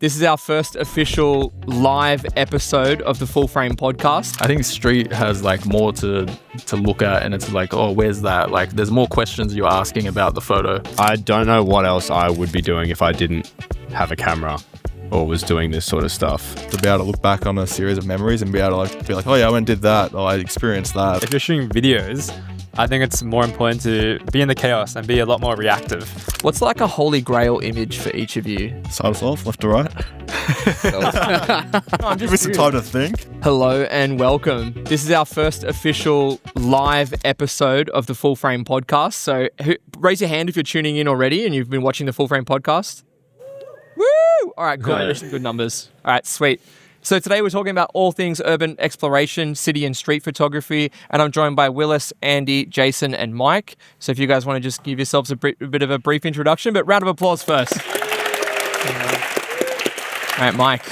This is our first official live episode of the Full Frame Podcast. I think street has like more to look at, and it's like, oh, where's that? Like, there's more questions you're asking about the photo. I don't know what else I would be doing if I didn't have a camera or was doing this sort of stuff. To be able to look back on a series of memories and be able to be like, oh yeah, I went and did that, or I experienced that. If you're shooting videos, I think it's more important to be in the chaos and be a lot more reactive. What's like a holy grail image for each of you? Start us off, left to right. Give me some time to think. Hello and welcome. This is our first official live episode of the Full Frame Podcast. So raise your hand if you're tuning in already and you've been watching the Full Frame Podcast. Woo! All right, cool. There's some good numbers. All right, sweet. So today we're talking about all things urban exploration, city and street photography, and I'm joined by Willis, Andy, Jayson, and Mike. So if you guys want to just give yourselves a bit of a brief introduction, but round of applause first. All right, Mike.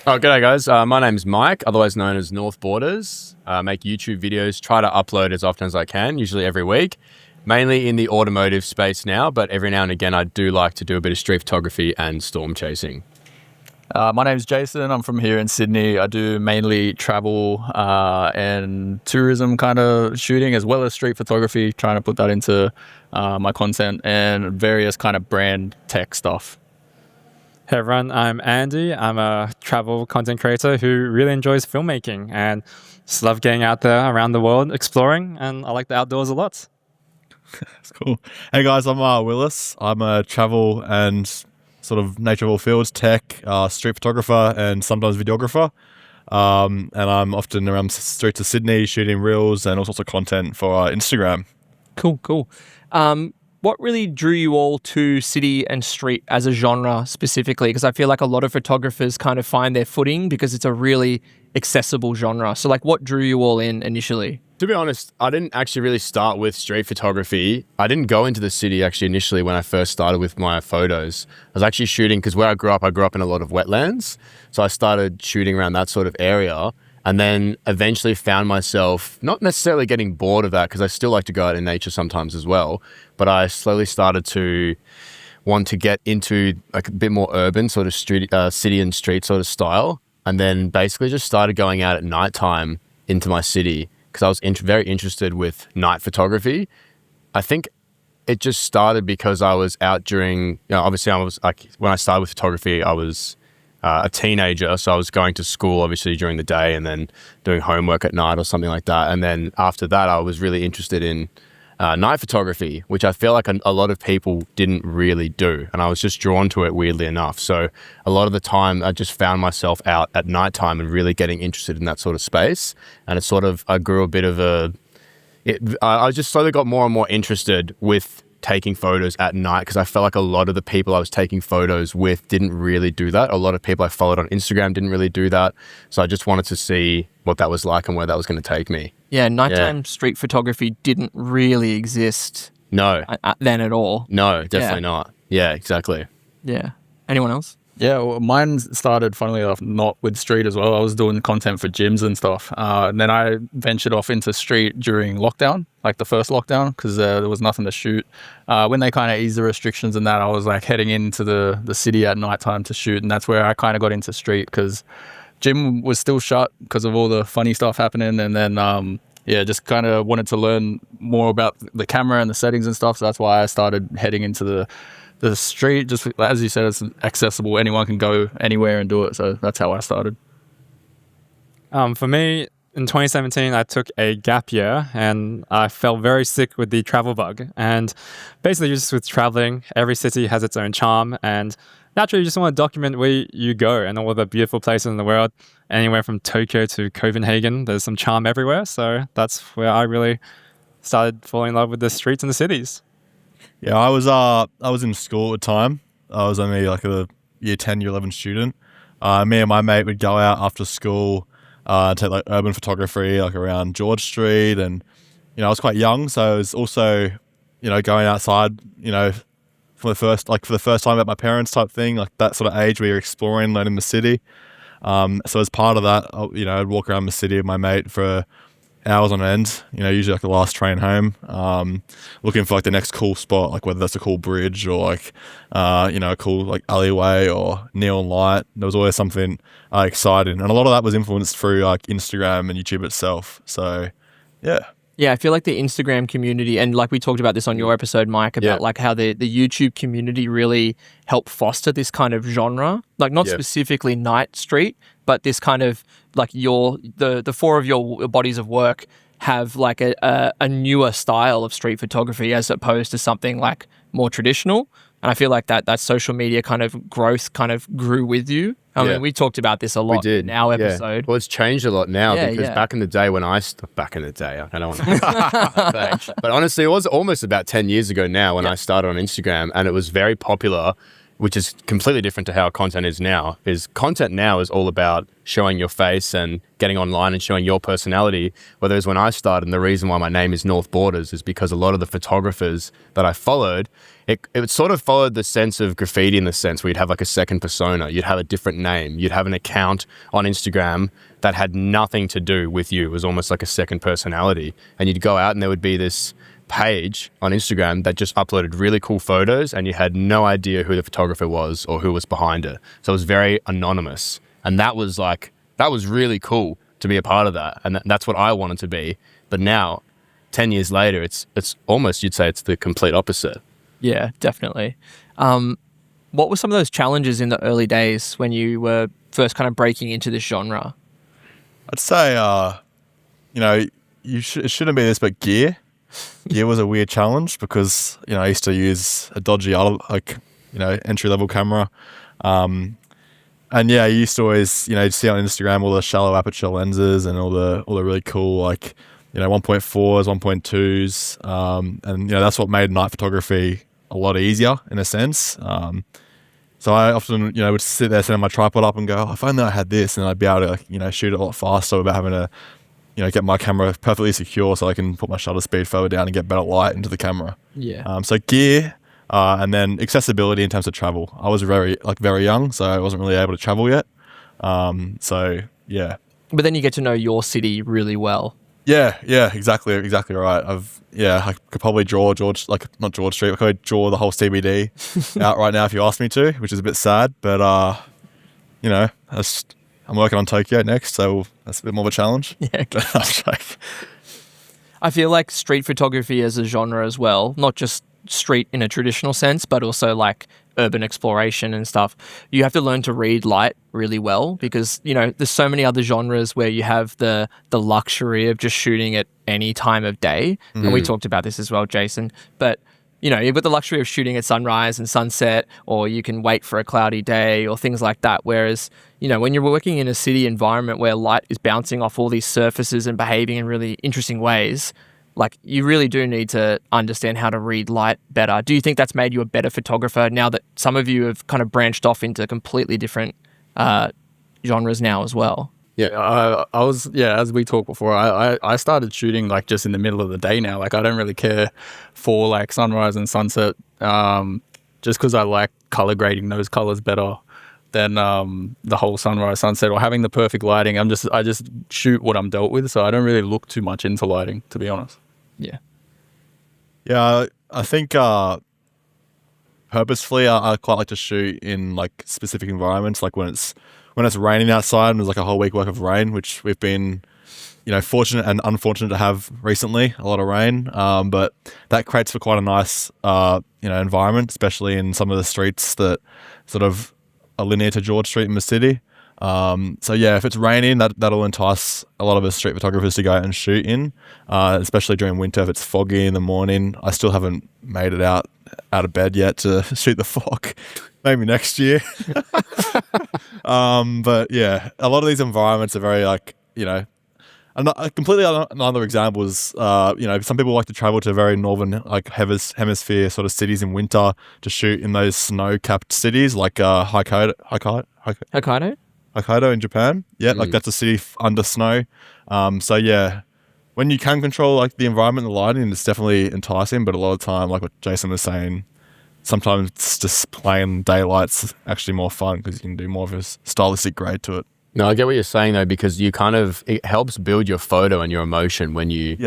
Oh, g'day guys. My name's Mike, otherwise known as North Borders. I make YouTube videos, try to upload as often as I can, usually every week. Mainly in the automotive space now, but every now and again I do like to do a bit of street photography and storm chasing. My name's Jayson. I'm from here in Sydney. I do mainly travel and tourism kind of shooting, as well as street photography, trying to put that into my content and various kind of brand tech stuff. Hey everyone, I'm Andy. I'm a travel content creator who really enjoys filmmaking and just love getting out there around the world exploring, and I like the outdoors a lot. That's cool. Hey guys, I'm Willis. I'm a travel and sort of nature of all fields, tech, street photographer, and sometimes videographer. And I'm often around streets of Sydney shooting reels and all sorts of content for Instagram. Cool. What really drew you all to city and street as a genre specifically? Because I feel like a lot of photographers kind of find their footing because it's a really accessible genre. So like, what drew you all in initially? To be honest, I didn't actually really start with street photography. I didn't go into the city actually initially when I first started with my photos. I was actually shooting because where I grew up in a lot of wetlands. So I started shooting around that sort of area, and then eventually found myself not necessarily getting bored of that, because I still like to go out in nature sometimes as well. But I slowly started to want to get into like a bit more urban sort of street, city and street sort of style. And then basically just started going out at nighttime into my city, because I was very interested with night photography. I think it just started because I was out during, obviously I was like, when I started with photography, I was a teenager. So I was going to school obviously during the day and then doing homework at night or something like that. And then after that, I was really interested in night photography, which I feel like a lot of people didn't really do. And I was just drawn to it weirdly enough. So a lot of the time I just found myself out at nighttime and really getting interested in that sort of space. And it sort of, I grew a bit of I just slowly got more and more interested with taking photos at night, because I felt like a lot of the people I was taking photos with didn't really do that. A lot of people I followed on Instagram didn't really do that. So I just wanted to see what that was like and where that was going to take me. Yeah, nighttime street photography didn't really exist. No. Then at all. No, definitely not. Yeah, exactly. Yeah. Anyone else? Yeah, well, mine started, funnily enough, not with street as well. I was doing content for gyms and stuff. And then I ventured off into street during lockdown, like the first lockdown, because there was nothing to shoot. When they kind of eased the restrictions and that, I was like heading into the city at nighttime to shoot. And that's where I kind of got into street, because gym was still shut because of all the funny stuff happening. And then, just kind of wanted to learn more about the camera and the settings and stuff. So that's why I started heading into the street. Just as you said, it's accessible. Anyone can go anywhere and do it. So that's how I started. For me, in 2017, I took a gap year and I fell very sick with the travel bug. And basically just with traveling, every city has its own charm, and naturally you just want to document where you go and all the beautiful places in the world. Anywhere from Tokyo to Copenhagen, there's some charm everywhere. So that's where I really started falling in love with the streets and the cities. Yeah, I was in school at the time. I was only like a year 10, year 11 student. Me and my mate would go out after school and take like urban photography, like around George Street. And, I was quite young. So it was also, going outside, for the first time at my parents type thing, like that sort of age where you're exploring, learning the city. So as part of that, I'd walk around the city with my mate for hours on end, usually like the last train home, looking for like the next cool spot, like whether that's a cool bridge or like, a cool like alleyway or neon light. There was always something exciting. And a lot of that was influenced through like Instagram and YouTube itself. So, yeah. Yeah, I feel like the Instagram community, and like we talked about this on your episode, Mike, about like how the YouTube community really helped foster this kind of genre, like not specifically night street, but this kind of like the four of your bodies of work have like a newer style of street photography as opposed to something like more traditional. And I feel like that social media kind of growth kind of grew with you. I mean, we talked about this a lot in our episode. Well, it's changed a lot now because back in the day when I don't want to but honestly, it was almost about 10 years ago now when I started on Instagram, and it was very popular, which is completely different to how content is now. Content now is all about showing your face and getting online and showing your personality. Whereas when I started, and the reason why my name is North Borders is because a lot of the photographers that I followed, it sort of followed the sense of graffiti in the sense where you'd have like a second persona. You'd have a different name. You'd have an account on Instagram that had nothing to do with you. It was almost like a second personality. And you'd go out and there would be this page on Instagram that just uploaded really cool photos and you had no idea who the photographer was or who was behind it. So it was very anonymous. And that was really cool to be a part of that. And that's what I wanted to be. But now, 10 years later, it's almost, you'd say it's the complete opposite. Yeah, definitely. What were some of those challenges in the early days when you were first kind of breaking into this genre? I'd say, it shouldn't be this, but gear. Gear was a weird challenge because, I used to use a dodgy, entry-level camera. And yeah, you used to always, you'd see on Instagram all the shallow aperture lenses and all the really cool, 1.4s, 1.2s. And, that's what made night photography a lot easier in a sense. So I often, would sit there, setting my tripod up and go, if only I had this, and I'd be able to, shoot it a lot faster without having to, get my camera perfectly secure so I can put my shutter speed further down and get better light into the camera. Yeah. So gear, and then accessibility in terms of travel. I was very young, so I wasn't really able to travel yet. So yeah. But then you get to know your city really well. Yeah, exactly right. I could probably draw not George Street, I could draw the whole CBD out right now if you asked me to, which is a bit sad, but I'm working on Tokyo next, so that's a bit more of a challenge. Yeah. I feel like street photography as a genre as well, not just street in a traditional sense, but also like urban exploration and stuff. You have to learn to read light really well because, there's so many other genres where you have the luxury of just shooting at any time of day. And we talked about this as well, Jayson. But, you've got the luxury of shooting at sunrise and sunset, or you can wait for a cloudy day or things like that. Whereas, when you're working in a city environment where light is bouncing off all these surfaces and behaving in really interesting ways, you really do need to understand how to read light better. Do you think that's made you a better photographer now that some of you have kind of branched off into completely different genres now as well? Yeah, I was, as we talked before, I started shooting just in the middle of the day now. I don't really care for sunrise and sunset, just because I like color grading those colors better than the whole sunrise, sunset, or having the perfect lighting. I just shoot what I'm dealt with, so I don't really look too much into lighting, to be honest. Yeah. Yeah, I think purposefully I quite like to shoot in specific environments, when it's raining outside and there's a whole week worth of rain, which we've been fortunate and unfortunate to have recently, a lot of rain, but that creates for quite a nice environment, especially in some of the streets that sort of are linear to George Street in the city. So yeah, if it's raining, that'll entice a lot of us street photographers to go out and shoot in, especially during winter if it's foggy in the morning. I still haven't made it out of bed yet to shoot the fog. Maybe next year. But yeah, a lot of these environments are very completely another example is, some people like to travel to very northern, hemisphere sort of cities in winter to shoot in those snow-capped cities like Hokkaido in Japan. Yeah, that's a city under snow. So yeah, when you can control the environment and the lighting, it's definitely enticing. But a lot of time, like what Jayson was saying, sometimes it's just plain daylight's actually more fun because you can do more of a stylistic grade to it. No, I get what you're saying though, because you kind of, it helps build your photo and your emotion when you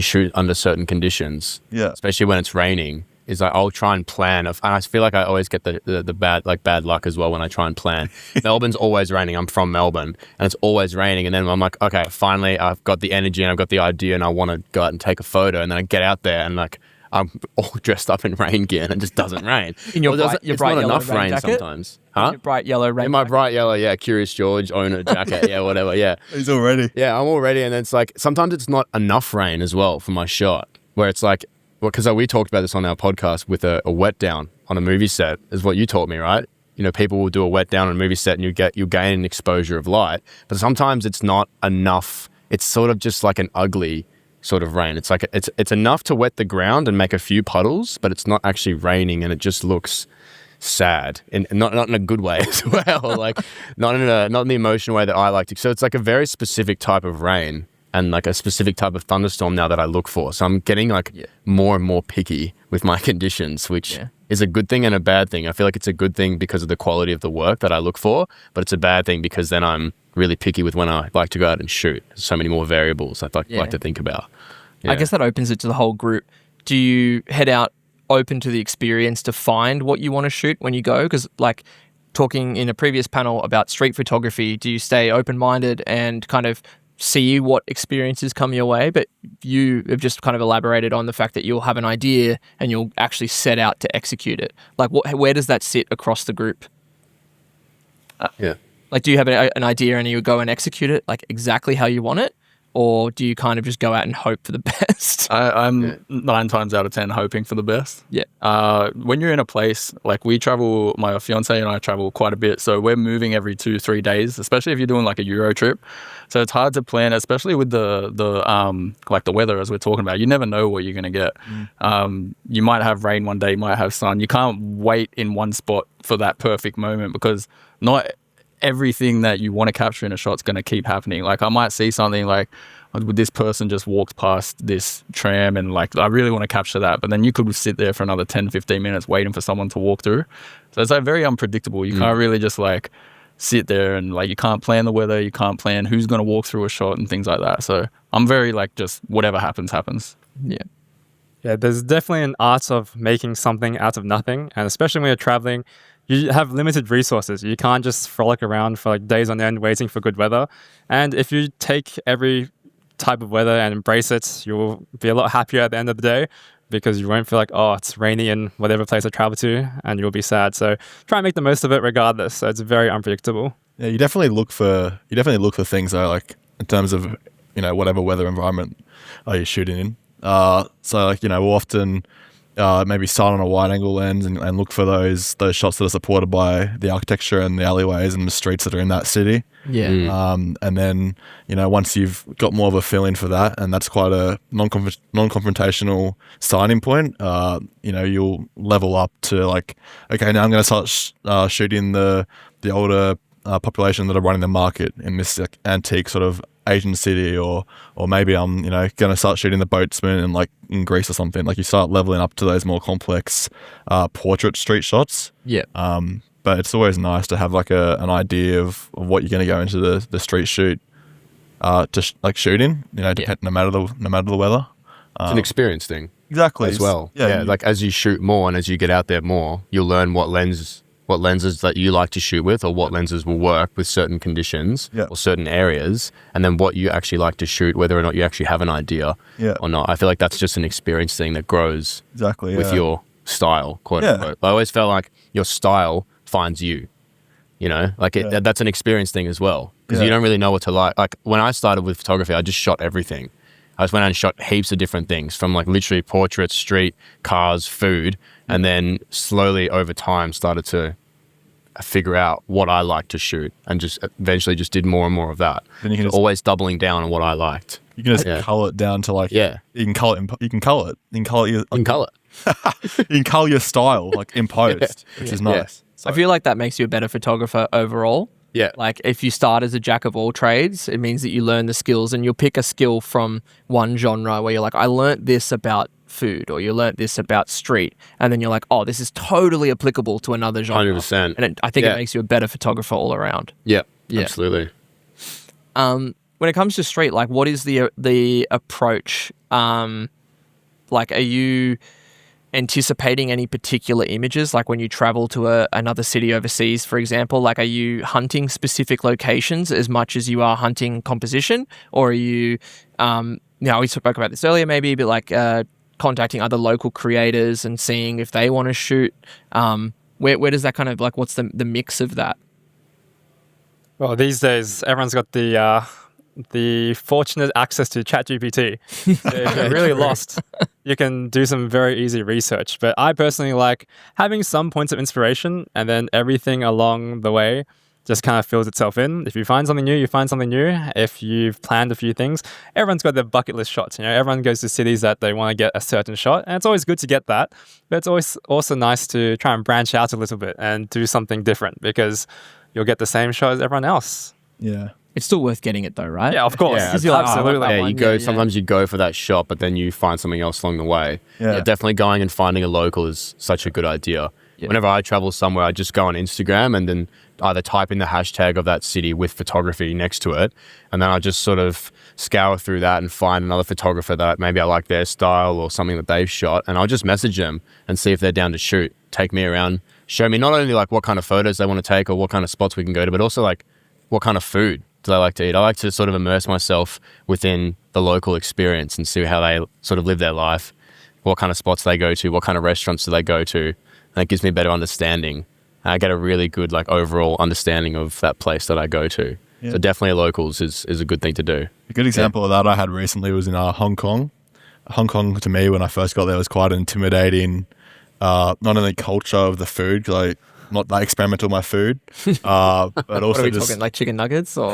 shoot under certain conditions. Yeah. Especially when it's raining. Is like I'll try and plan. And I feel like I always get the bad luck as well when I try and plan. Melbourne's always raining. I'm from Melbourne, and it's always raining. And then I'm like, okay, finally I've got the energy and I've got the idea, and I want to go out and take a photo. And then I get out there and like I'm all dressed up in rain gear, and it just doesn't rain. In your Well, your it's bright not yellow enough rain rain jacket? sometimes. Huh? Your bright yellow rain. In my jacket? bright yellow, yeah, Curious George owner jacket, yeah, whatever, yeah. He's all ready. Yeah, I'm all ready, and then it's like sometimes it's not enough rain as well for my shot, where it's like, well, because we talked about this on our podcast with a wet down on a movie set, is what you taught me, right? You know, people will do a wet down on a movie set, and you gain an exposure of light, but sometimes it's not enough. It's sort of just like an ugly sort of rain. It's like it's enough to wet the ground and make a few puddles, but it's not actually raining, and it just looks sad, and not in a good way as well. Like not in the emotional way that I like to. So it's like a very specific type of rain and like a specific type of thunderstorm now that I look for. So I'm getting like more and more picky with my conditions, which is a good thing and a bad thing. I feel like it's a good thing because of the quality of the work that I look for, but it's a bad thing because then I'm really picky with when I like to go out and shoot. There's so many more variables I like to think about. I guess that opens it to the whole group. Do you head out open to the experience to find what you want to shoot when you go? Because like talking in a previous panel about street photography, do you stay open-minded and kind of see what experiences come your way? But you have just kind of elaborated on the fact that you'll have an idea and you'll actually set out to execute it. Like where does that sit across the group? Like, do you have an idea and you go and execute it like exactly how you want it? Or do you kind of just go out and hope for the best? I'm 9 times out of 10 hoping for the best. Yeah. When you're in a place, like we travel, my fiance and I travel quite a bit. So we're moving every 2-3 days, especially if you're doing like a Euro trip. So it's hard to plan, especially with the like the weather as we're talking about. You never know what you're going to get. You might have rain one day, you might have sun. You can't wait in one spot for that perfect moment because not everything that you want to capture in a shot's going to keep happening. Like I might see something like this person just walked past this tram and like I really want to capture that, but then you could sit there for another 10-15 minutes waiting for someone to walk through. So it's like very unpredictable. You can't really just like sit there and like you can't plan the weather, you can't plan who's going to walk through a shot and things like that. So I'm very like just whatever happens. Yeah, there's definitely an art of making something out of nothing, and especially when you're traveling, you have limited resources. You can't just frolic around for like days on end waiting for good weather. And if you take every type of weather and embrace it, you'll be a lot happier at the end of the day because you won't feel like, oh, it's rainy in whatever place I travel to, and you'll be sad. So try and make the most of it regardless. So it's very unpredictable. Yeah, you definitely look for things though, like in terms of, you know, whatever weather environment you're shooting in. So like, you know, we'll often maybe start on a wide angle lens and look for those shots that are supported by the architecture and the alleyways and the streets that are in that city. And then, you know, once you've got more of a feel in for that, and that's quite a non-confrontational starting point, you know, you'll level up to like, okay, now I'm going to start shooting the older population that are running the market in this like, antique sort of Asian city, or maybe I'm, you know, going to start shooting the boatsmen and like in Greece or something. Like you start leveling up to those more complex portrait street shots. But it's always nice to have like an idea of what you're going to go into the street shoot like shooting, you know, no matter the weather. It's an experience thing. Exactly. As well. Yeah, like as you shoot more and as you get out there more, you'll learn what lenses that you like to shoot with, or what lenses will work with certain conditions or certain areas, and then what you actually like to shoot, whether or not you actually have an idea or not. I feel like that's just an experience thing that grows with your style, quote unquote. I always felt like your style finds you, you know, like that's an experience thing as well, because you don't really know what to like. Like when I started with photography, I just shot everything. I just went out and shot heaps of different things, from like literally portraits, street, cars, food, and then slowly over time started to figure out what I like to shoot, and just eventually just did more and more of that. Then you can always doubling down on what I liked. You can just cull it down to like you can cull it. You can cull your style like in post, which is nice. So I feel like that makes you a better photographer overall. Like if you start as a jack of all trades, it means that you learn the skills, and you'll pick a skill from one genre where you're like, I learnt this about food, or you learnt this about street, and then you're like, oh, this is totally applicable to another genre. 100%. And I think it makes you a better photographer all around. Yeah, absolutely. When it comes to street, like, what is the approach? Like, are you anticipating any particular images? Like when you travel to another city overseas, for example, like, are you hunting specific locations as much as you are hunting composition? Or are you, we spoke about this earlier, maybe, but like contacting other local creators and seeing if they want to shoot? Where does that kind of, like, what's the mix of that? Well, these days, everyone's got the fortunate access to ChatGPT. If you're really lost, you can do some very easy research. But I personally like having some points of inspiration, and then everything along the way just kind of fills itself in. If you find something new, you find something new. If you've planned a few things, everyone's got their bucket list shots. Everyone goes to cities that they want to get a certain shot, and it's always good to get that. But it's always also nice to try and branch out a little bit and do something different, because you'll get the same shot as everyone else. Yeah. It's still worth getting it though, right? Yeah, of course. Yeah, 'Cause you're like, absolutely. Yeah, you go. Sometimes you go for that shot, but then you find something else along the way. Yeah. Definitely going and finding a local is such a good idea. Yeah. Whenever I travel somewhere, I just go on Instagram and then either type in the hashtag of that city with photography next to it, and then I just sort of scour through that and find another photographer that maybe I like their style or something that they've shot, and I'll just message them and see if they're down to shoot, take me around, show me not only like what kind of photos they want to take or what kind of spots we can go to, but also like what kind of food do they like to eat. I like to sort of immerse myself within the local experience and see how they sort of live their life, what kind of spots they go to, what kind of restaurants do they go to. And that gives me a better understanding. I get a really good like overall understanding of that place that I go to. Yeah. So definitely locals is a good thing to do. A good example of that I had recently was in Hong Kong. Hong Kong, to me, when I first got there, was quite intimidating. Not only culture of the food, like not that experimental with my food, but also What are we just talking, like chicken nuggets or?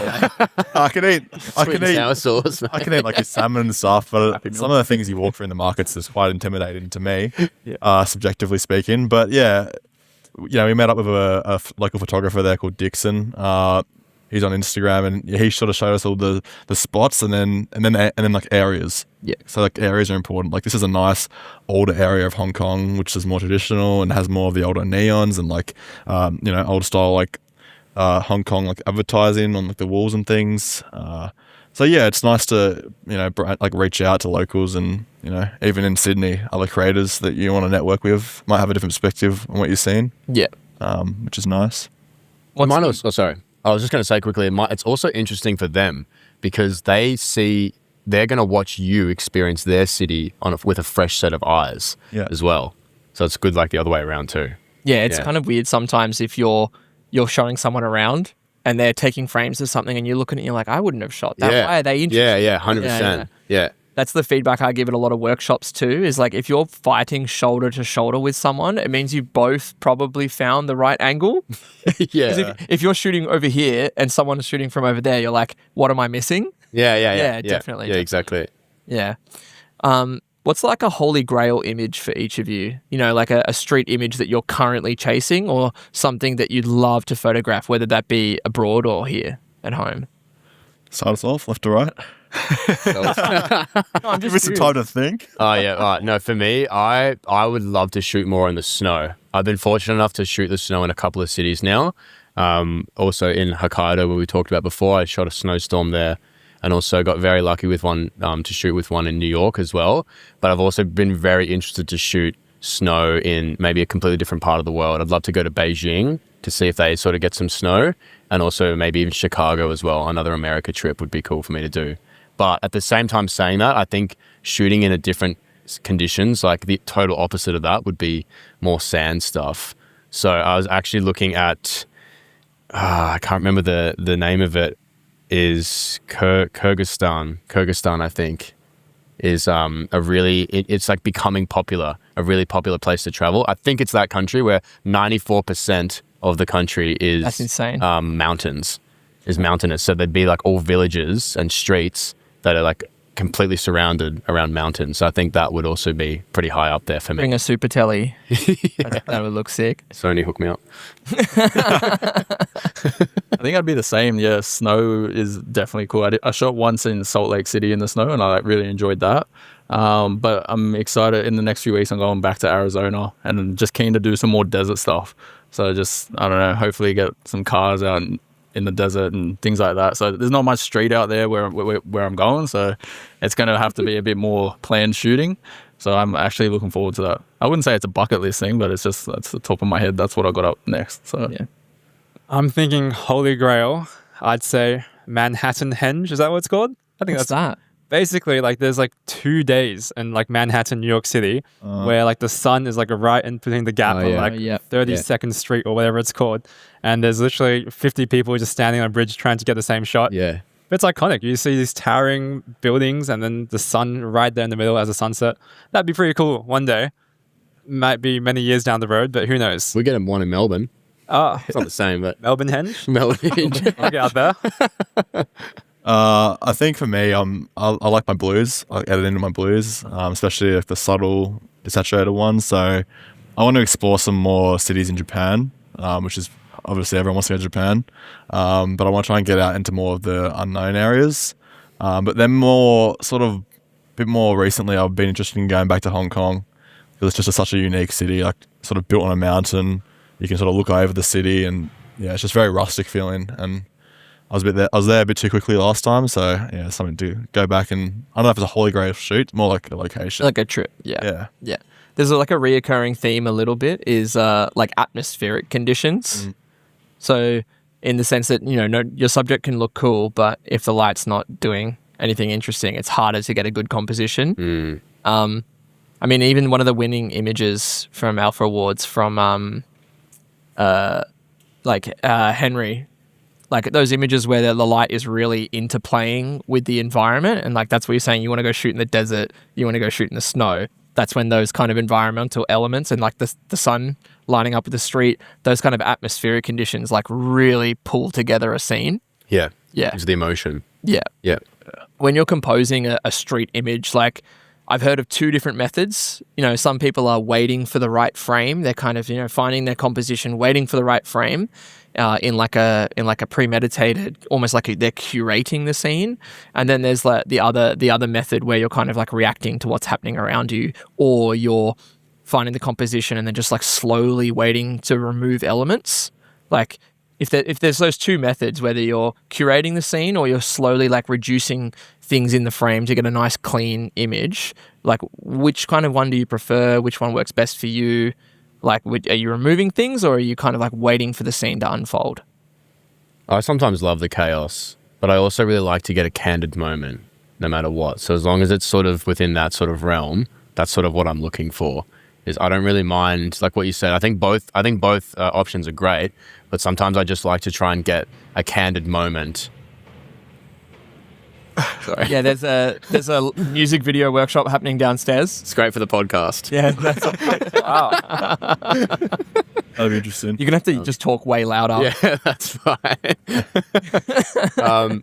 I can eat Sweet and sour sauce. I can eat like a salmon and stuff, but some of the things you walk through in the markets is quite intimidating to me, subjectively speaking. But yeah, we met up with a local photographer there called Dixon. He's on Instagram, and he sort of showed us all the spots and then like areas. Yeah. So like areas are important. Like this is a nice older area of Hong Kong, which is more traditional and has more of the older neons and like old style like Hong Kong like advertising on like the walls and things. So yeah, it's nice to like reach out to locals, and even in Sydney, other creators that you want to network with might have a different perspective on what you're seeing. Yeah. Which is nice. Sorry. I was just going to say quickly, it's also interesting for them because they're going to watch you experience their city with a fresh set of eyes as well. So it's good like the other way around too. Yeah, it's kind of weird sometimes if you're showing someone around and they're taking frames of something and you're looking at it and you're like, I wouldn't have shot that. Why are they interested? Yeah, 100%. Yeah. That's the feedback I give at a lot of workshops too, is like if you're fighting shoulder to shoulder with someone, it means you both probably found the right angle. Yeah. 'Cause if you're shooting over here and someone is shooting from over there, you're like, what am I missing? Yeah, definitely. Yeah, exactly. Yeah. What's like a holy grail image for each of you? Like a street image that you're currently chasing, or something that you'd love to photograph, whether that be abroad or here at home. Start us off, left to right. I'm Give me some time to think. Oh, yeah. Right. No, for me, I would love to shoot more in the snow. I've been fortunate enough to shoot the snow in a couple of cities now. Also in Hokkaido, where we talked about before, I shot a snowstorm there, and also got very lucky with one to shoot with one in New York as well. But I've also been very interested to shoot snow in maybe a completely different part of the world. I'd love to go to Beijing to see if they sort of get some snow, and also maybe even Chicago as well. Another America trip would be cool for me to do. But at the same time saying that, I think shooting in a different conditions, like the total opposite of that would be more sand stuff. So I was actually looking at, I can't remember the name of it, is Kyrgyzstan, I think, is it's like becoming popular, a really popular place to travel. I think it's that country where 94% of the country is That's insane. Mountainous. So there'd be like all villages and streets that are like completely surrounded around mountains. So I think that would also be pretty high up there for me. Bring a super telly. That would look sick. Sony, hook me up. I think I'd be the same. Yeah, snow is definitely cool. I shot once in Salt Lake City in the snow, and I really enjoyed that. But I'm excited. In the next few weeks, I'm going back to Arizona, and I'm just keen to do some more desert stuff. So I don't know, hopefully get some cars out in the desert and things like that. So there's not much street out there where I'm going. So it's going to have to be a bit more planned shooting. So I'm actually looking forward to that. I wouldn't say it's a bucket list thing, but that's the top of my head. That's what I got up next. So Yeah. I'm thinking Holy Grail. I'd say Manhattan Henge. Is that what it's called? I think What's that's that? basically like there's like 2 days in like Manhattan, New York City, where like the sun is like right in between the gap on like 32nd Street or whatever it's called, and there's literally 50 people just standing on a bridge trying to get the same shot. Yeah. But it's iconic. You see these towering buildings and then the sun right there in the middle as a sunset. That'd be pretty cool one day. Might be many years down the road, but who knows? We get one in Melbourne. Oh, It's not the same, but Melbourne Henge. Melbourne. I'll get out there. I think for me, I like my blues. I edit into my blues, especially like the subtle, desaturated ones. So I want to explore some more cities in Japan, which is obviously everyone wants to go to Japan. But I want to try and get out into more of the unknown areas. But then a bit more recently, I've been interested in going back to Hong Kong because it's just such a unique city, like sort of built on a mountain. You can sort of look over the city, and yeah, it's just very rustic feeling. And I was there a bit too quickly last time, so yeah, it's something to go back and I don't know if it's a Holy Grail shoot, more like a location. Like a trip. Yeah. There's like a reoccurring theme a little bit is like atmospheric conditions. So in the sense that, your subject can look cool, but if the light's not doing anything interesting, it's harder to get a good composition. I mean, even one of the winning images from Alpha Awards from Henry, like those images where the light is really interplaying with the environment, and like that's what you're saying, you want to go shoot in the desert, you want to go shoot in the snow. That's when those kind of environmental elements and like the sun lining up with the street, those kind of atmospheric conditions like really pull together a scene. Yeah. Yeah. It's the emotion. Yeah. Yeah. When you're composing a street image, like I've heard of 2 different methods. Some people are waiting for the right frame. They're kind of, finding their composition, waiting for the right frame in like a premeditated, almost like they're curating the scene. And then there's like the other method where you're kind of like reacting to what's happening around you, or you're finding the composition and then just like slowly waiting to remove elements. Like if there's those 2 methods, whether you're curating the scene or you're slowly like reducing things in the frame to get a nice clean image, like which kind of one do you prefer? Which one works best for you? Like, are you removing things or are you kind of like waiting for the scene to unfold? I sometimes love the chaos, but I also really like to get a candid moment no matter what. So as long as it's sort of within that sort of realm, that's sort of what I'm looking for. Is I don't really mind, like what you said. I think both options are great, but sometimes I just like to try and get a candid moment. Sorry. Yeah, there's a music video workshop happening downstairs. It's great for the podcast. Yeah, that's wow. That'd be interesting. You're gonna have to just talk way louder. Yeah, that's fine.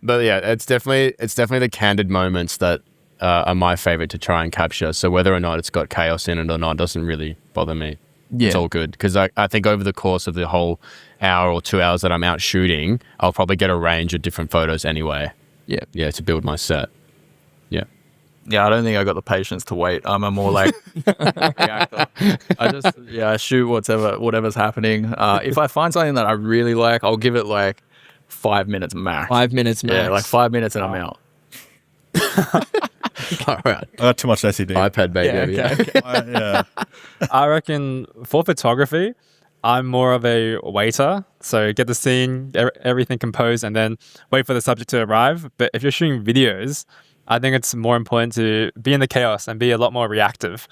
But yeah, it's definitely the candid moments that are my favorite to try and capture. So whether or not it's got chaos in it or not doesn't really bother me. Yeah. It's all good because I think over the course of the whole hour or 2 hours that I'm out shooting, I'll probably get a range of different photos anyway. Yeah, to build my set. Yeah. Yeah, I don't think I got the patience to wait. I'm a more like reactor. I shoot whatever's happening. If I find something that I really like, I'll give it like 5 minutes max. 5 minutes max. Yeah, like 5 minutes and I'm out. All right. I got too much SED. iPad baby. Yeah, okay. Yeah. I reckon for photography, I'm more of a waiter. So get the scene, everything composed, and then wait for the subject to arrive. But if you're shooting videos, I think it's more important to be in the chaos and be a lot more reactive,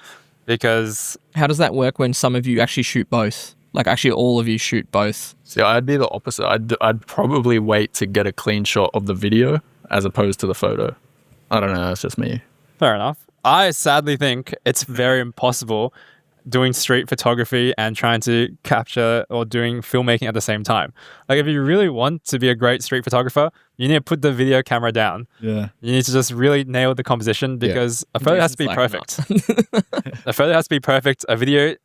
because How does that work when some of you actually shoot both? Like actually all of you shoot both? See, I'd be the opposite. I'd probably wait to get a clean shot of the video as opposed to the photo. I don't know. It's just me. fair enough. I sadly think it's very impossible doing street photography and trying to capture or doing filmmaking at the same time. Like if you really want to be a great street photographer, you need to put the video camera down. Yeah. You need to just really nail the composition because a photo has to be perfect. A photo has to be perfect. A video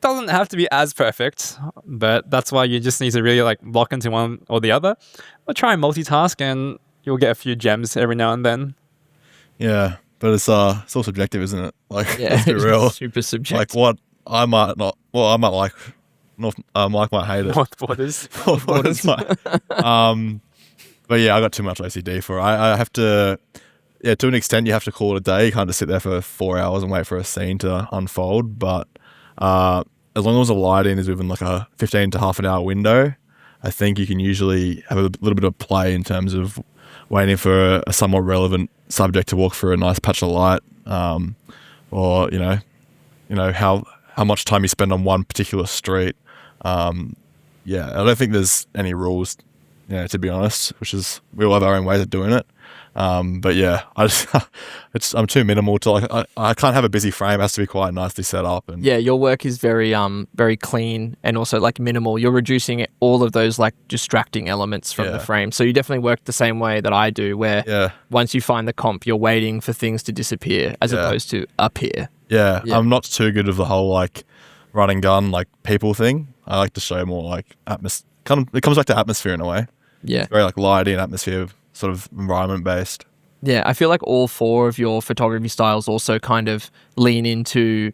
doesn't have to be as perfect, but that's why you just need to really like lock into one or the other. Or try and multitask and you'll get a few gems every now and then. Yeah. But it's all subjective, isn't it? Like, Yeah, let's be real. super subjective. Like what I might like Mike might hate it. What is? Borders might. But yeah, I got too much OCD for it. I have to, yeah, to an extent, you have to call it a day. You can't just sit there for 4 hours and wait for a scene to unfold. But as long as the lighting is within like a 15 to half an hour window, I think you can usually have a little bit of play in terms of waiting for a somewhat relevant subject to walk through a nice patch of light, or you know how much time you spend on one particular street. Yeah, I don't think there's any rules, to be honest. Which is, we all have our own ways of doing it. But yeah, I'm too minimal to I can't have a busy frame. It has to be quite nicely set up. And Yeah, your work is very very clean and also like minimal. You're reducing all of those like distracting elements from the frame. So you definitely work the same way that I do, where once you find the comp, you're waiting for things to disappear as opposed to appear. Yeah, I'm not too good of the whole like run and gun like people thing. I like to show more like atmosphere. It comes back to atmosphere in a way. Yeah. Very like lighting and atmosphere, sort of environment based. Yeah, I feel like all four of your photography styles also kind of lean into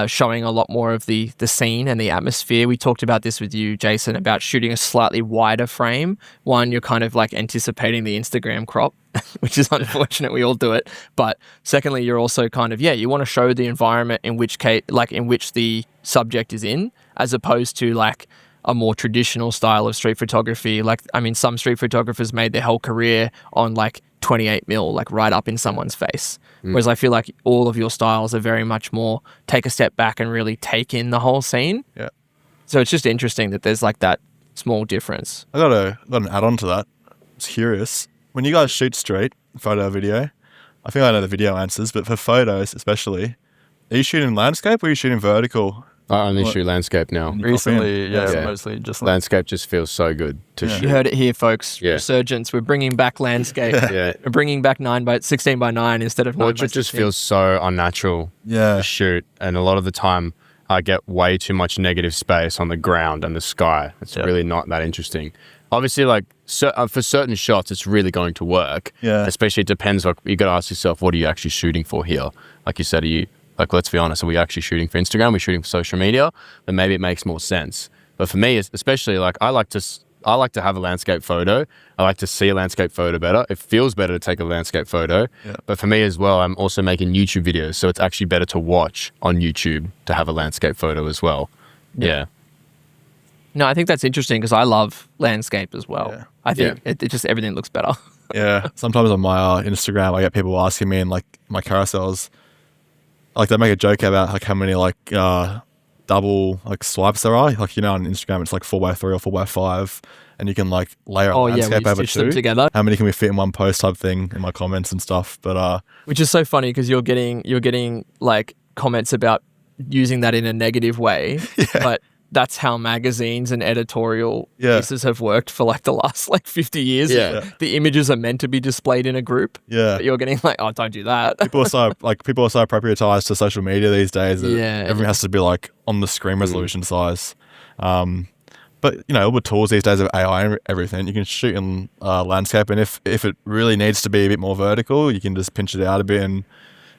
showing a lot more of the scene and the atmosphere. We talked about this with you, Jayson, about shooting a slightly wider frame. One, you're kind of like anticipating the Instagram crop, which is unfortunate. We all do it. But secondly, you're also kind of, you want to show the environment in which the subject is in, as opposed to like a more traditional style of street photography. Like, I mean, some street photographers made their whole career on like 28mm, like right up in someone's face. Whereas I feel like all of your styles are very much more take a step back and really take in the whole scene. Yeah. So it's just interesting that there's like that small difference. I got an add-on to that. I was curious. When you guys shoot straight, photo, video, I think I know the video answers, but for photos especially, are you shooting landscape or are you shooting vertical? I only shoot landscape now. Recently, Yeah. mostly just Landscape just feels so good to shoot. You heard it here, folks. Yeah. Resurgence. We're bringing back landscape. Yeah. We're bringing back 16:9 instead of 9:16. Portrait just feels so unnatural to shoot. And a lot of the time, I get way too much negative space on the ground and the sky. It's really not that interesting. Obviously, like for certain shots, it's really going to work. Yeah. Especially, it depends. Like, you got to ask yourself, what are you actually shooting for here? Like you said, like, let's be honest, are we actually shooting for Instagram? Are we shooting for social media? Then maybe it makes more sense. But for me, especially, like, I like to have a landscape photo. I like to see a landscape photo better. It feels better to take a landscape photo. Yeah. But for me as well, I'm also making YouTube videos. So it's actually better to watch on YouTube to have a landscape photo as well. Yeah. No, I think that's interesting because I love landscape as well. Yeah. I think it just, everything looks better. Yeah. Sometimes on my Instagram, I get people asking me in like my carousels, like they make a joke about like how many like double like swipes there are. Like, on Instagram it's like 4x3 or 4x5, and you can like layer a landscape over stitch them two. together. How many can we fit in one post type thing in my comments and stuff. But Which is so funny because you're getting like comments about using that in a negative way, but that's how magazines and editorial pieces have worked for like the last like 50 years. Yeah. The images are meant to be displayed in a group. yeah. But you're getting like, oh, don't do that. People are so appropriatized to social media these days that Yeah. everything has to be like on the screen resolution size. But all the tools these days of AI and everything, you can shoot in landscape, and if it really needs to be a bit more vertical, you can just pinch it out a bit and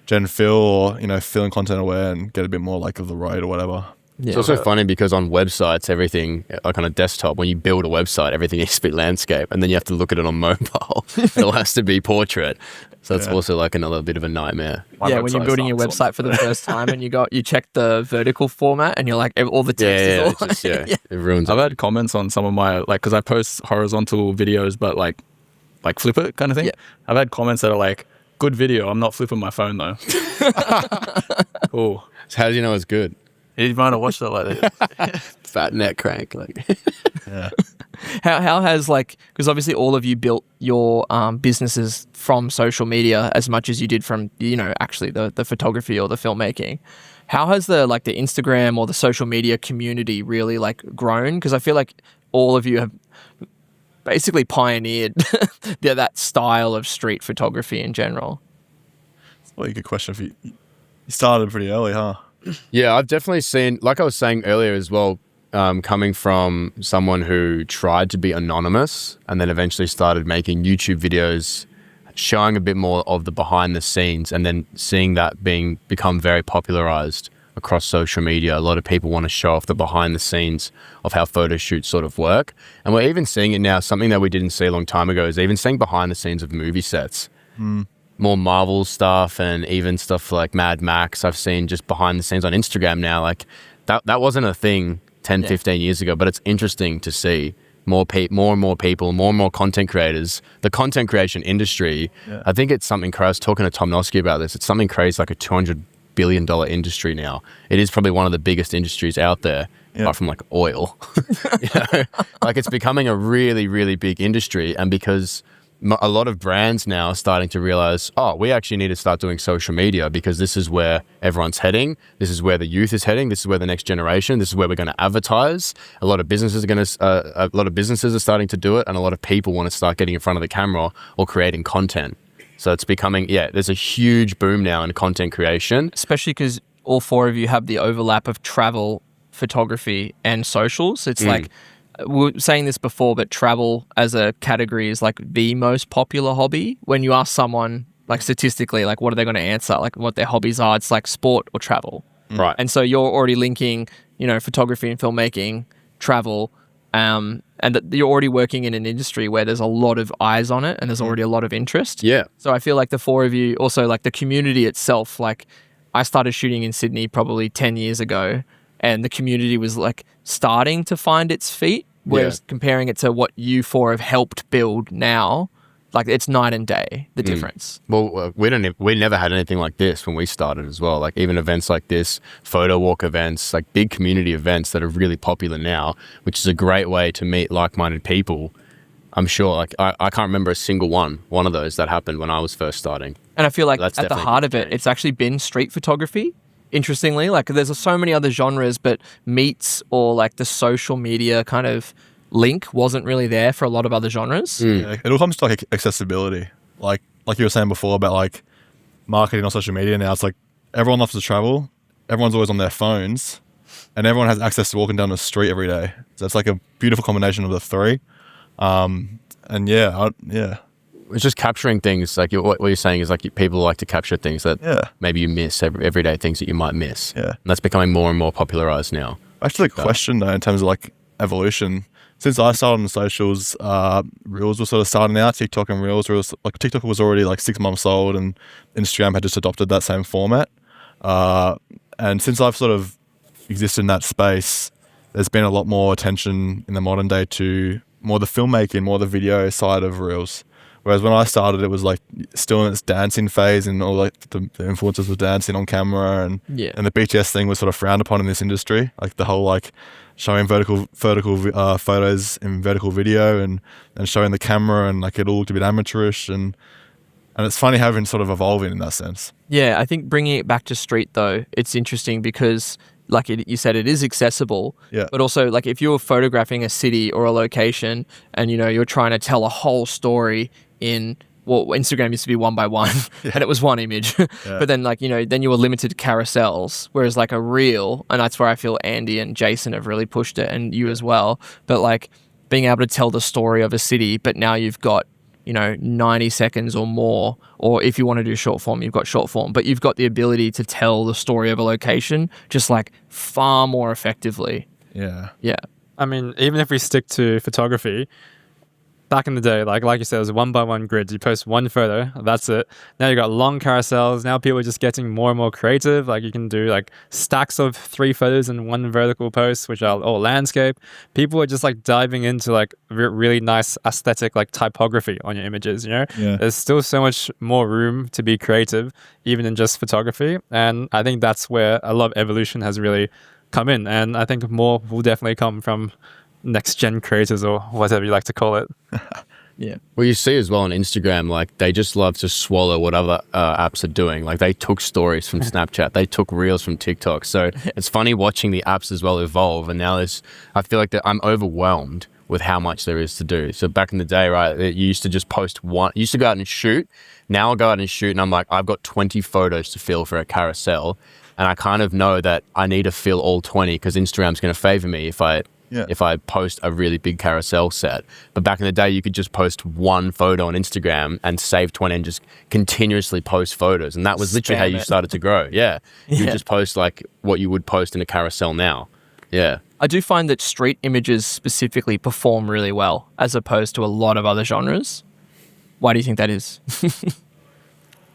gen fill, or fill in content aware and get a bit more like of the road or whatever. Yeah. It's also funny because on websites, everything, like on a desktop, when you build a website, everything needs to be landscape, and then you have to look at it on mobile. It all has to be portrait. So it's also like another bit of a nightmare. Yeah, when you're building your website for the first time and you check the vertical format and you're like, all the text is all... It ruins I've it. had comments on some of my, like, because I post horizontal videos, but like flip it kind of thing. Yeah. I've had comments that are like, good video, I'm not flipping my phone though. Cool. So how do you know it's good? You might have watched that like that. Fat neck crank. Like, Yeah. How has because obviously all of you built your businesses from social media as much as you did from, actually the photography or the filmmaking. How has the Instagram or the social media community really grown? Because I feel like all of you have basically pioneered that style of street photography in general. Well, a good question for you. You started pretty early, huh? yeah, I've definitely seen, like I was saying earlier as well, coming from someone who tried to be anonymous and then eventually started making YouTube videos showing a bit more of the behind the scenes, and then seeing that become very popularized across social media. A lot of people want to show off the behind the scenes of how photo shoots sort of work. And we're even seeing it now. Something that we didn't see a long time ago is even seeing behind the scenes of movie sets. More Marvel stuff and even stuff like Mad Max. I've seen just behind the scenes on Instagram now. Like that wasn't a thing 10, 15 years ago, but it's interesting to see more and more people, more and more content creators. The content creation industry, I think it's something crazy. I was talking to Tom Nosky about this. It's something crazy, like a $200 billion industry now. It is probably one of the biggest industries out there, apart from like oil. Like it's becoming a really, really big industry. And because a lot of brands now are starting to realize, we actually need to start doing social media because this is where everyone's heading. This is where the youth is heading. This is where the next generation. This is where we're going to advertise. A lot of businesses are starting to do it, and a lot of people want to start getting in front of the camera or creating content. So it's becoming, there's a huge boom now in content creation, especially because all four of you have the overlap of travel, photography, and socials. It's like, we were saying this before, but travel as a category is like the most popular hobby. When you ask someone, like statistically, like what are they going to answer, like what their hobbies are, it's like sport or travel. Right. And so you're already linking, photography and filmmaking, travel, and you're already working in an industry where there's a lot of eyes on it and there's already a lot of interest. Yeah. So I feel like the four of you, also like the community itself, like I started shooting in Sydney probably 10 years ago, and the community was like starting to find its feet. Whereas comparing it to what you four have helped build now, like it's night and day, the difference. Well, we never had anything like this when we started as well. Like even events like this, photo walk events, like big community events that are really popular now, which is a great way to meet like-minded people. I'm sure, like I can't remember a single one of those that happened when I was first starting. And I feel like That's at the heart of it, it's actually been street photography. Interestingly, like there's so many other genres, but meets or like the social media kind of link wasn't really there for a lot of other genres. Yeah, it all comes to like accessibility. Like you were saying before about like marketing on social media now. It's like everyone loves to travel. Everyone's always on their phones, and everyone has access to walking down the street every day. So it's like a beautiful combination of the three. It's just capturing things. Like what you're saying is like people like to capture things that maybe you miss, everyday things that you might miss. Yeah. And that's becoming more and more popularized now. Actually, a question though, in terms of like evolution. Since I started on socials, Reels were sort of starting out. TikTok and Reels like TikTok was already like 6 months old, and Instagram had just adopted that same format. And since I've sort of existed in that space, there's been a lot more attention in the modern day to more the filmmaking, more the video side of Reels. Whereas when I started, it was like still in its dancing phase, and all like the influencers were dancing on camera, and the BTS thing was sort of frowned upon in this industry. Like the whole like showing vertical photos in vertical video and showing the camera, and like it all looked a bit amateurish, and it's funny having sort of evolving in that sense. Yeah, I think bringing it back to street though, it's interesting because like you said, it is accessible, but also like if you're photographing a city or a location and you're trying to tell a whole story in Instagram used to be 1 by 1 and it was one image, but then like then you were limited to carousels, whereas like a reel, and that's where I feel Andy and Jayson have really pushed it, and you as well, but like being able to tell the story of a city, but now you've got 90 seconds or more, or if you want to do short form, you've got short form, but you've got the ability to tell the story of a location just like far more effectively. I mean, even if we stick to photography, back in the day, like you said, it was a 1 by 1 grid. You post one photo, that's it. Now you got long carousels. Now people are just getting more and more creative. Like you can do like stacks of 3 photos in one vertical post, which are all landscape. People are just like diving into like really nice aesthetic like typography on your images. There's still so much more room to be creative, even in just photography. And I think that's where a lot of evolution has really come in. And I think more will definitely come from next gen creators, or whatever you like to call it. Well, you see as well on Instagram, like they just love to swallow what other apps are doing. Like they took stories from Snapchat, they took reels from TikTok. So it's funny watching the apps as well evolve. And now I feel like that I'm overwhelmed with how much there is to do. So back in the day, right, you used to just post one, you used to go out and shoot. Now I'll go out and shoot and I'm like, I've got 20 photos to fill for a carousel. And I kind of know that I need to fill all 20 because Instagram's going to favor me if I Yeah. if I post a really big carousel set. But back in the day, you could just post one photo on Instagram and save 20 and just continuously post photos. And that was literally how Spam you it. started to grow. Yeah. You Yeah. just post like what you would post in a carousel now. Yeah. I do find that street images specifically perform really well as opposed to a lot of other genres. Why do you think that is?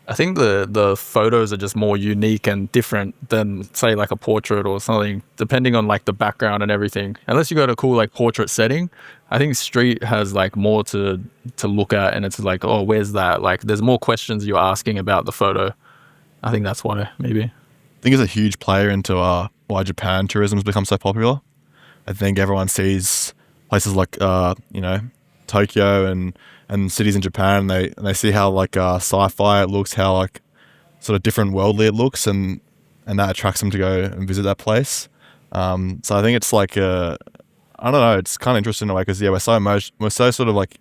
I think the photos are just more unique and different than, say, like a portrait or something, depending on like the background and everything. Unless you got a cool like portrait setting, I think street has like more to look at, and it's like, oh, where's that? Like, there's more questions you're asking about the photo. I think that's why, maybe. I think it's a huge player into why Japan tourism has become so popular. I think everyone sees places like Tokyo and cities in Japan, and they see how like sci-fi it looks, how like sort of different worldly it looks, and that attracts them to go and visit that place. So I think it's like I don't know, it's kind of interesting in a way because we're so sort of like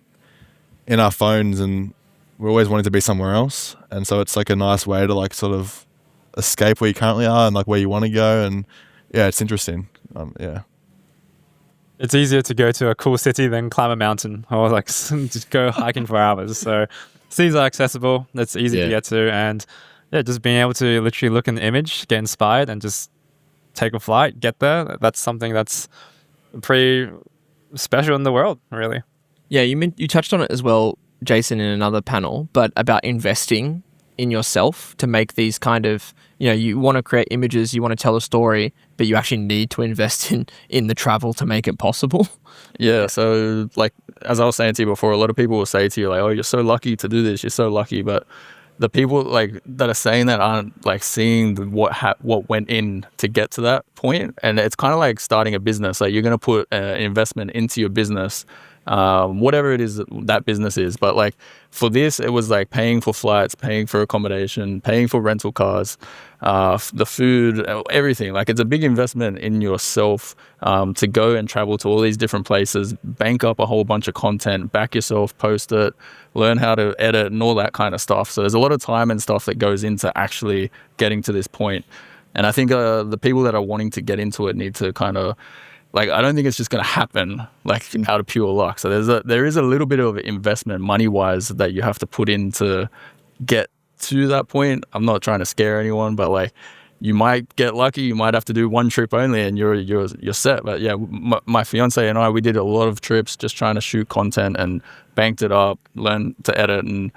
in our phones, and we're always wanting to be somewhere else, and so it's like a nice way to like sort of escape where you currently are and like where you want to go, and yeah, it's interesting. It's easier to go to a cool city than climb a mountain or like just go hiking for hours. So cities are accessible. It's easy to get to. And yeah, just being able to literally look in the image, get inspired, and just take a flight, get there. That's something that's pretty special in the world, really. Yeah, you touched on it as well, Jayson, in another panel, but about investing in yourself to make these kind of, you want to create images, you want to tell a story, but you actually need to invest in the travel to make it possible. Yeah, so like as I was saying to you before, a lot of people will say to you like, oh, you're so lucky to do this, you're so lucky, but the people like that are saying that aren't like seeing what went in to get to that point. And it's kind of like starting a business. Like you're going to put an investment into your business, whatever it is that business is. But like for this, it was like paying for flights, paying for accommodation, paying for rental cars, the food, everything. Like it's a big investment in yourself to go and travel to all these different places, bank up a whole bunch of content, back yourself, post it, learn how to edit and all that kind of stuff. So there's a lot of time and stuff that goes into actually getting to this point. And I think the people that are wanting to get into it need to kind of, like, I don't think it's just going to happen like out of pure luck. So there is a little bit of investment money-wise that you have to put in to get to that point. I'm not trying to scare anyone, but like you might get lucky. You might have to do one trip only and you're set. But yeah, my fiance and I, we did a lot of trips just trying to shoot content and banked it up, learned to edit. And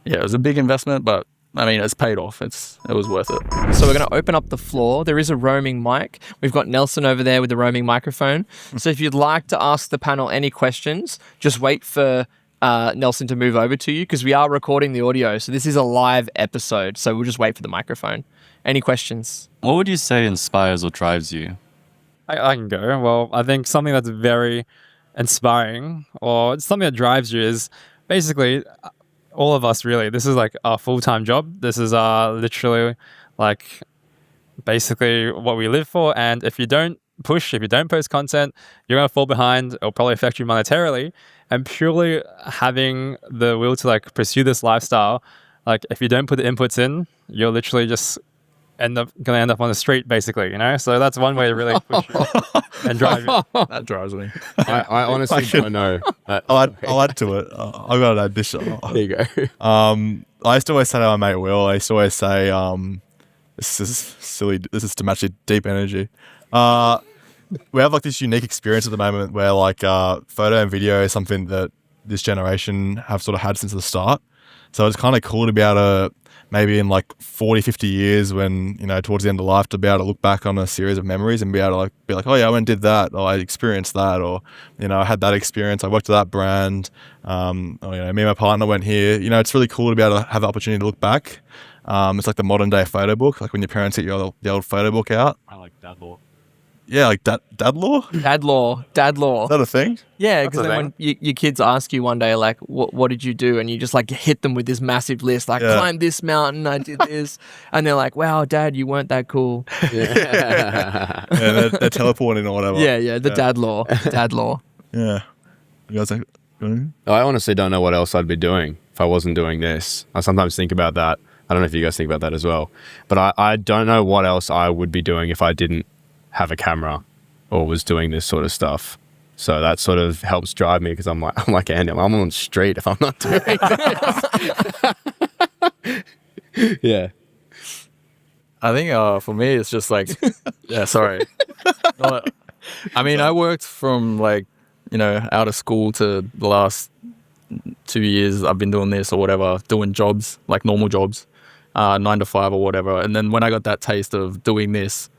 yeah, it was a big investment, but I mean, it's paid off. It was worth it. So we're going to open up the floor. There is a roaming mic. We've got Nelson over there with the roaming microphone. So if you'd like to ask the panel any questions, just wait for Nelson to move over to you because we are recording the audio. So this is a live episode. So we'll just wait for the microphone. Any questions? What would you say inspires or drives you? I can go. Well, I think something that's very inspiring or something that drives you is basically all of us, really. This is like our full-time job. This is literally like basically what we live for. And if you don't post content, you're going to fall behind. It'll probably affect you monetarily. And purely having the will to like pursue this lifestyle, like if you don't put the inputs in, you're literally just going to end up on the street, basically, So that's one way to really push you and drive you. That drives me. I honestly don't know. I'll add to it. I've got an addition. There you go. I used to always say to my mate Will, I used to always say, this is silly, this is to match your deep energy. We have like this unique experience at the moment where like photo and video is something that this generation have sort of had since the start. So it's kind of cool to be able to maybe in like 40, 50 years when, towards the end of life, to be able to look back on a series of memories and be able to be like, oh yeah, I went and did that, or I experienced that, or, I had that experience, I worked at that brand, or, me and my partner went here. It's really cool to be able to have the opportunity to look back. It's like the modern day photo book, like when your parents get you the old photo book out. I like dad law. Yeah, like dad law? Dad law. Is that a thing? Yeah, because then when your kids ask you one day, like, what did you do? And you just like hit them with this massive list, like, climbed this mountain, I did this. And they're like, wow, Dad, you weren't that cool. Yeah, they're teleporting or whatever. Yeah, the dad law. Dad law. Yeah. You guys like, I honestly don't know what else I'd be doing if I wasn't doing this. I sometimes think about that. I don't know if you guys think about that as well. But I don't know what else I would be doing if I didn't have a camera or was doing this sort of stuff. So that sort of helps drive me because I'm like Andy, I'm on the street if I'm not doing this. Yeah. I think for me, it's just like, yeah, sorry. No, I mean, I worked from like, out of school to the last 2 years. I've been doing this or whatever, doing jobs, like normal jobs, 9 to 5 or whatever. And then when I got that taste of doing this,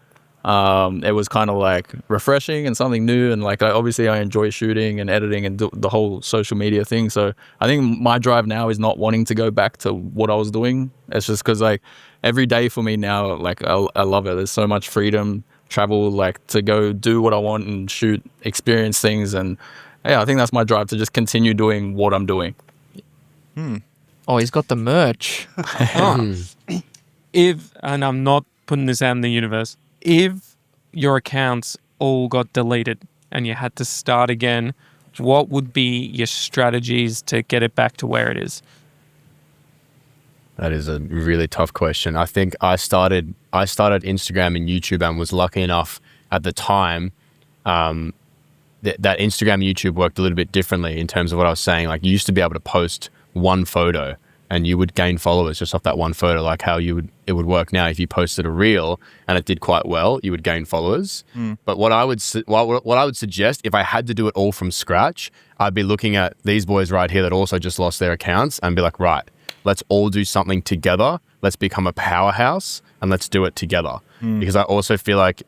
it was kind of like refreshing and something new. And like, obviously I enjoy shooting and editing and the whole social media thing. So I think my drive now is not wanting to go back to what I was doing. It's just because like every day for me now, like I love it. There's so much freedom, travel, like to go do what I want and shoot, experience things. And yeah, I think that's my drive to just continue doing what I'm doing. Oh, he's got the merch. And I'm not putting this out in the universe, if your accounts all got deleted and you had to start again, what would be your strategies to get it back to where it is? That is a really tough question. I think I started Instagram and YouTube and was lucky enough at the time that Instagram and YouTube worked a little bit differently in terms of what I was saying. Like you used to be able to post one photo and you would gain followers just off that one photo, like how it would work now. If you posted a reel and it did quite well, you would gain followers. But what I would suggest, if I had to do it all from scratch, I'd be looking at these boys right here that also just lost their accounts and be like, right, let's all do something together. Let's become a powerhouse and let's do it together. Because I also feel like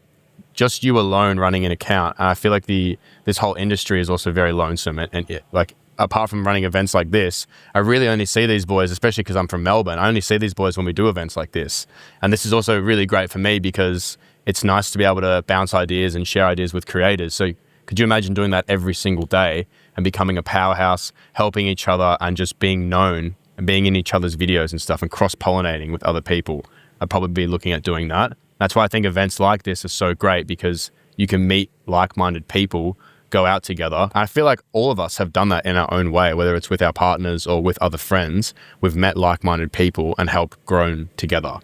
just you alone running an account, and I feel like this whole industry is also very lonesome. And like, apart from running events like this, I really only see these boys, especially because I'm from Melbourne, I only see these boys when we do events like this. And this is also really great for me because it's nice to be able to bounce ideas and share ideas with creators. So could you imagine doing that every single day and becoming a powerhouse, helping each other and just being known and being in each other's videos and stuff and cross-pollinating with other people? I'd probably be looking at doing that. That's why I think events like this are so great, because you can meet like-minded people, go out together. I feel like all of us have done that in our own way, whether it's with our partners or with other friends. We've met like-minded people and helped grown together.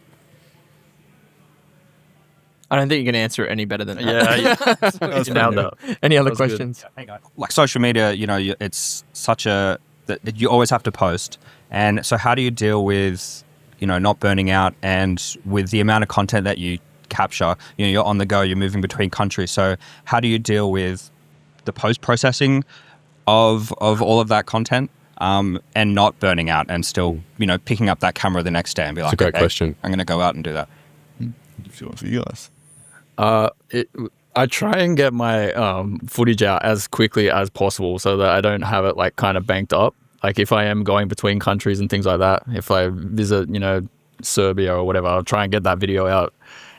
I don't think you can answer it any better than that. Yeah. Nailed that. Any other That was questions? Like social media, it's such that you always have to post. And so how do you deal with, not burning out and with the amount of content that you capture? You're on the go, you're moving between countries. So how do you deal with the post-processing of all of that content and not burning out and still, picking up that camera the next day and be like, That's a great question. I'm going to go out and do that. For you guys. I try and get my footage out as quickly as possible so that I don't have it like kind of banked up. Like if I am going between countries and things like that, if I visit, Serbia or whatever, I'll try and get that video out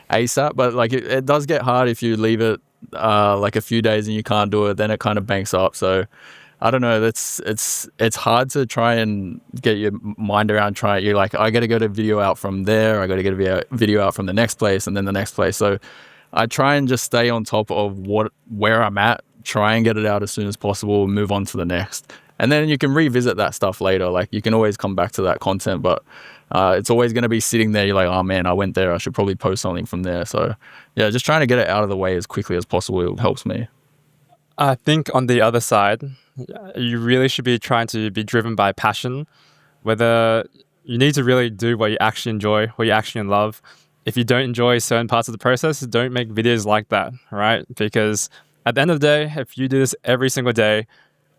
ASAP. But like it does get hard if you leave it like a few days and you can't do it, then it kind of banks up. So I don't know, it's hard to try and get your mind around you're like, I got to get a video out from there, I got to get a video out from the next place and then the next place. So I try and just stay on top of where I'm at, try and get it out as soon as possible, move on to the next. And then you can revisit that stuff later. Like you can always come back to that content, but it's always going to be sitting there. You're like, oh man, I went there. I should probably post something from there. So yeah, just trying to get it out of the way as quickly as possible helps me. I think on the other side, you really should be trying to be driven by passion, whether you need to really do what you actually enjoy, what you actually love. If you don't enjoy certain parts of the process, don't make videos like that, right? Because at the end of the day, if you do this every single day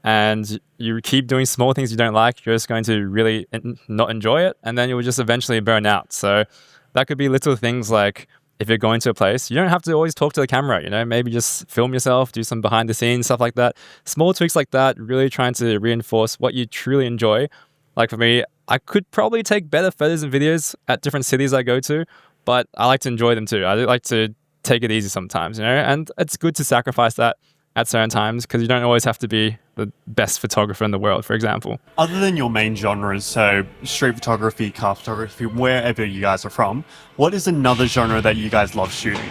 and you keep doing small things you don't like, you're just going to really not enjoy it, and then you will just eventually burn out. So that could be little things like, if you're going to a place, you don't have to always talk to the camera, maybe just film yourself, do some behind the scenes, stuff like that. Small tweaks like that, really trying to reinforce what you truly enjoy. Like for me, I could probably take better photos and videos at different cities I go to, but I like to enjoy them too. I like to take it easy sometimes, and it's good to sacrifice that at certain times, because you don't always have to be the best photographer in the world, for example. Other than your main genres, so street photography, car photography, wherever you guys are from, what is another genre that you guys love shooting?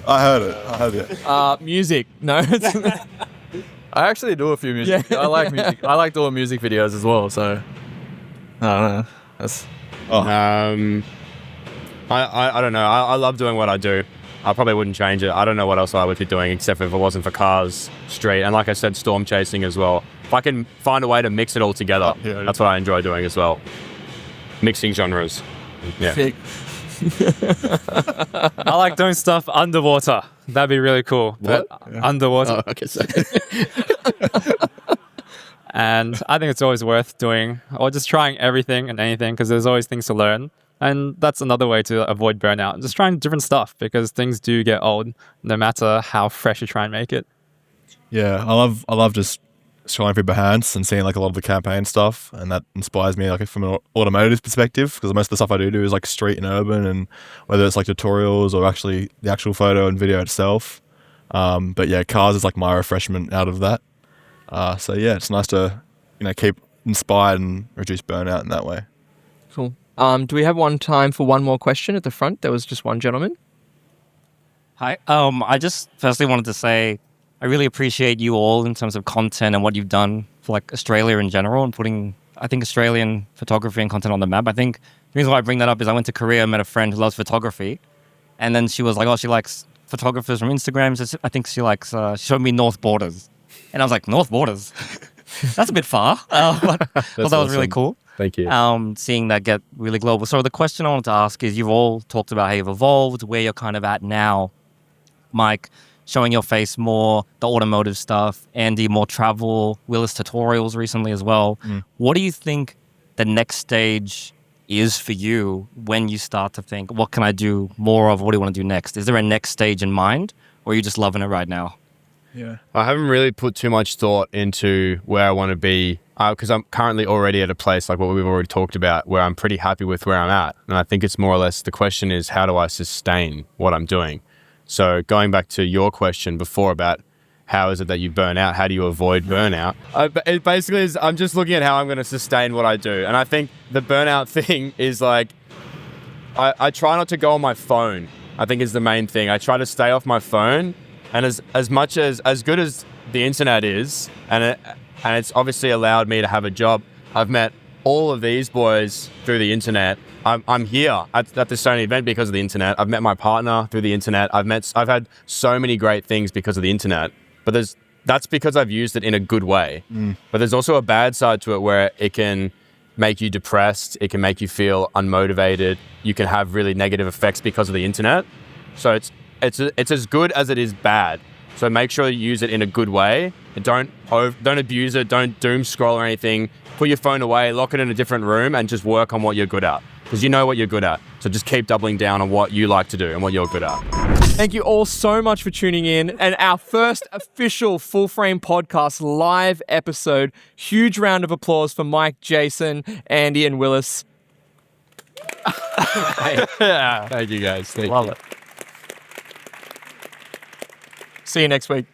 I heard it. Music. No. I actually do a few music. Yeah. I like music. I like doing music videos as well. So I don't know. I don't know. I love doing what I do. I probably wouldn't change it. I don't know what else I would be doing except if it wasn't for cars, street, and like I said, storm chasing as well. If I can find a way to mix it all together, that's what I enjoy doing as well. Mixing genres. Yeah. Sick. I like doing stuff underwater. That'd be really cool. What? Underwater. Oh, okay, so And I think it's always worth doing or just trying everything and anything because there's always things to learn. And that's another way to avoid burnout. Just trying different stuff because things do get old no matter how fresh you try and make it. Yeah, I love just scrolling through Behance and seeing like a lot of the campaign stuff, and that inspires me like from an automotive perspective because most of the stuff I do is like street and urban, and whether it's like tutorials or actually the actual photo and video itself. But yeah, cars is like my refreshment out of that. So yeah, it's nice to keep inspired and reduce burnout in that way. Cool. Do we have time for one more question at the front? There was just one gentleman. Hi. I just firstly wanted to say I really appreciate you all in terms of content and what you've done for like Australia in general and putting, I think, Australian photography and content on the map. I think the reason why I bring that up is I went to Korea and met a friend who loves photography, and then she was like, oh, she likes photographers from Instagram. So I think she likes, she showed me North Borders. And I was like, North Borders? That's a bit far. But I thought that was really cool. Thank you. Seeing that get really global. So the question I wanted to ask is, you've all talked about how you've evolved, where you're kind of at now. Mike, showing your face more, the automotive stuff. Andy, more travel. Willis, tutorials recently as well. What do you think the next stage is for you when you start to think, what can I do more of? What do you want to do next? Is there a next stage in mind, or are you just loving it right now? Yeah, I haven't really put too much thought into where I want to be because I'm currently already at a place like what we've already talked about where I'm pretty happy with where I'm at. And I think it's more or less the question is, how do I sustain what I'm doing? So going back to your question before about how is it that you burn out? How do you avoid burnout? It basically is, I'm just looking at how I'm going to sustain what I do. And I think the burnout thing is like, I try not to go on my phone, I think is the main thing. I try to stay off my phone. And as much as good as the internet is, and it's obviously allowed me to have a job, I've met all of these boys through the internet. I'm here at the Sony event because of the internet. I've met my partner through the internet. I've had so many great things because of the internet. But that's because I've used it in a good way. But there's also a bad side to it where it can make you depressed. It can make you feel unmotivated. You can have really negative effects because of the internet. So it's as good as it is bad. So make sure you use it in a good way. And don't abuse it. Don't doom scroll or anything. Put your phone away, lock it in a different room, and just work on what you're good at. Because you know what you're good at. So just keep doubling down on what you like to do and what you're good at. Thank you all so much for tuning in. And our first official Full Frame Podcast live episode. Huge round of applause for Mike, Jayson, Andy, and Willis. Thank you guys. Thank Love you. it. See you next week.